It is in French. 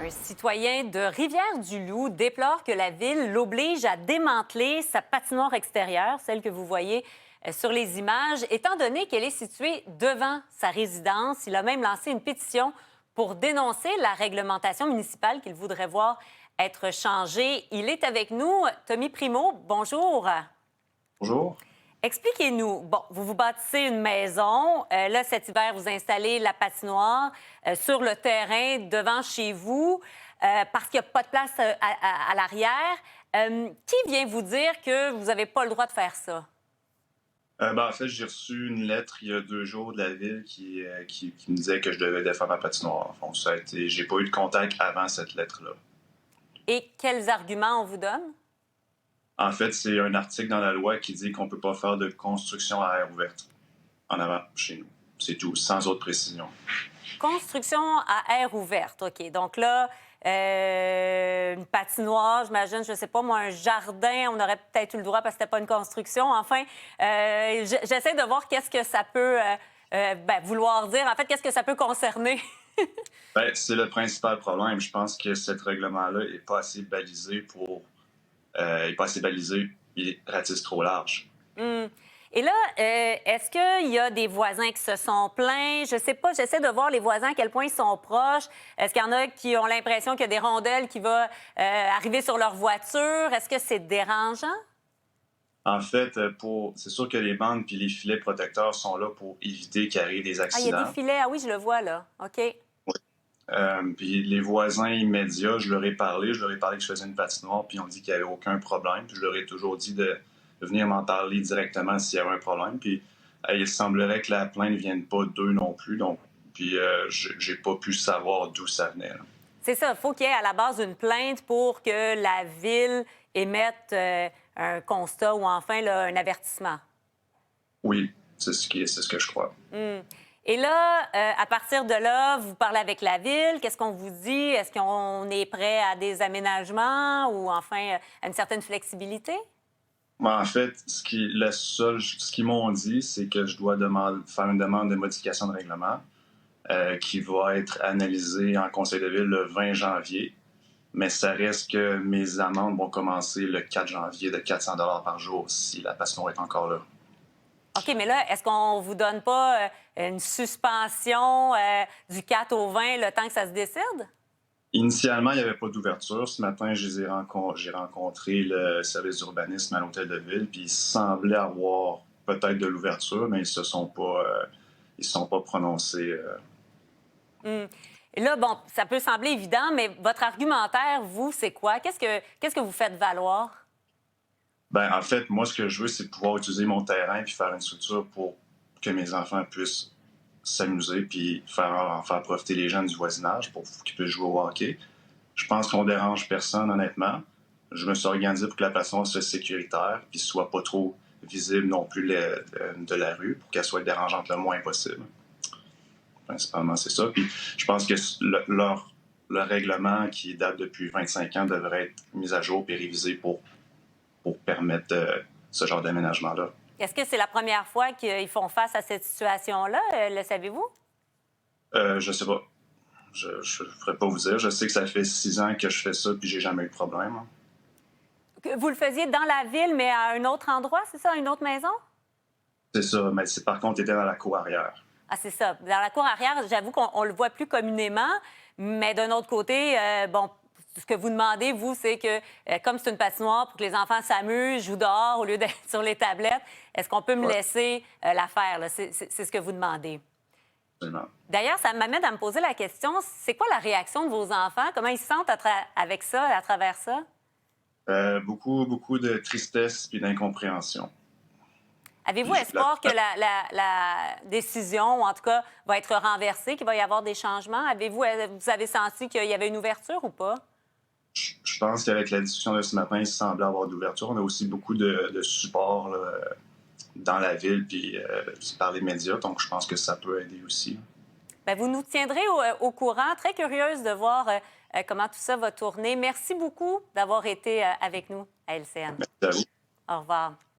Un citoyen de Rivière-du-Loup déplore que la ville l'oblige à démanteler sa patinoire extérieure, celle que vous voyez sur les images, étant donné qu'elle est située devant sa résidence. Il a même lancé une pétition pour dénoncer la réglementation municipale qu'il voudrait voir être changée. Il est avec nous. Tommy Primo, bonjour. Bonjour. Expliquez-nous. Bon, vous vous bâtissez une maison. Là, cet hiver, vous installez la patinoire sur le terrain devant chez vous parce qu'il n'y a pas de place à l'arrière. Qui vient vous dire que vous n'avez pas le droit de faire ça? En fait, j'ai reçu une lettre il y a 2 jours de la ville qui me disait que je devais défendre ma patinoire. Enfin, j'ai pas eu de contact avant cette lettre-là. Et quels arguments on vous donne? En fait, c'est un article dans la loi qui dit qu'on peut pas faire de construction à air ouverte en avant chez nous. C'est tout, sans autre précision. Construction à air ouverte. OK. Donc là, une patinoire, j'imagine, je ne sais pas, moi, un jardin, on aurait peut-être eu le droit parce que c'était pas une construction. Enfin, j'essaie de voir qu'est-ce que ça peut vouloir dire. En fait, qu'est-ce que ça peut concerner? C'est le principal problème. Je pense que ce règlement-là est pas assez balisé est pas assez balisé, il ratisse trop large. Hum. Et là, est-ce qu'il y a des voisins qui se sont plaints? Je sais pas, j'essaie de voir les voisins à quel point ils sont proches. Est-ce qu'il y en a qui ont l'impression qu'il y a des rondelles qui vont arriver sur leur voiture? Est-ce que c'est dérangeant? En fait, c'est sûr que les bandes puis les filets protecteurs sont là pour éviter qu'il arrive des Ah, il y a des accidents. filets. Ah oui, je le vois, là. OK. Puis les voisins immédiats, je leur ai parlé que je faisais une patinoire, puis ils ont dit qu'il n'y avait aucun problème. Puis je leur ai toujours dit de venir m'en parler directement s'il y avait un problème. Puis il semblerait que la plainte ne vienne pas d'eux non plus. Donc, puis j'ai pas pu savoir d'où ça venait, là. C'est ça. Il faut qu'il y ait à la base une plainte pour que la ville émette un constat ou enfin là, un avertissement. Oui, c'est ce que je crois. Et là, à partir de là, vous parlez avec la ville. Qu'est-ce qu'on vous dit? Est-ce qu'on est prêt à des aménagements ou enfin à une certaine flexibilité? En fait, ce qu'ils m'ont dit, c'est que je dois faire une demande de modification de règlement qui va être analysée en conseil de ville le 20 janvier. Mais ça reste que mes amendes vont commencer le 4 janvier de 400 par jour si la passion est encore là. OK, mais là, est-ce qu'on vous donne pas une suspension du 4 au 20 le temps que ça se décide? Initialement, il n'y avait pas d'ouverture. Ce matin, j'ai rencontré le service d'urbanisme à l'hôtel de ville, puis ils semblaient avoir peut-être de l'ouverture, mais ils se sont pas prononcés. Hum. Et là, bon, ça peut sembler évident, mais votre argumentaire, vous, c'est quoi? Qu'est-ce que vous faites valoir? En fait, moi, ce que je veux, c'est pouvoir utiliser mon terrain puis faire une structure pour que mes enfants puissent s'amuser puis en faire profiter les gens du voisinage pour qu'ils puissent jouer au hockey. Je pense qu'on dérange personne, honnêtement. Je me suis organisé pour que la passion soit sécuritaire puis soit pas trop visible non plus de la rue pour qu'elle soit dérangeante le moins possible. Principalement, c'est ça. Puis je pense que le règlement qui date depuis 25 ans devrait être mis à jour et révisé pour permettre ce genre d'aménagement-là. Est-ce que c'est la première fois qu'ils font face à cette situation-là? Le savez-vous? Je sais pas. Je ne pourrais pas vous dire. Je sais que ça fait 6 ans que je fais ça puis j'ai jamais eu de problème, hein. Que vous le faisiez dans la ville, mais à un autre endroit, c'est ça? Une autre maison? C'est ça. Mais par contre, était dans la cour arrière. Ah, c'est ça. Dans la cour arrière, j'avoue qu'on le voit plus communément, mais d'un autre côté, bon, ce que vous demandez, vous, c'est que, comme c'est une patinoire pour que les enfants s'amusent, jouent dehors au lieu d'être sur les tablettes, est-ce qu'on peut me Ouais, laisser la faire? Là? C'est ce que vous demandez. absolument. D'ailleurs, ça m'amène à me poser la question, c'est quoi la réaction de vos enfants? Comment ils se sentent avec ça, à travers ça? Beaucoup, beaucoup de tristesse et d'incompréhension. Avez-vous Puis espoir que la décision, ou en tout cas, va être renversée, qu'il va y avoir des changements? Vous avez senti qu'il y avait une ouverture ou pas? je pense qu'avec la discussion de ce matin, il semblait avoir d'ouverture. On a aussi beaucoup de support là, dans la ville puis par les médias, donc je pense que ça peut aider aussi. Bien, vous nous tiendrez au courant. Très curieuse de voir comment tout ça va tourner. Merci beaucoup d'avoir été avec nous à LCN. Merci à vous. Au revoir.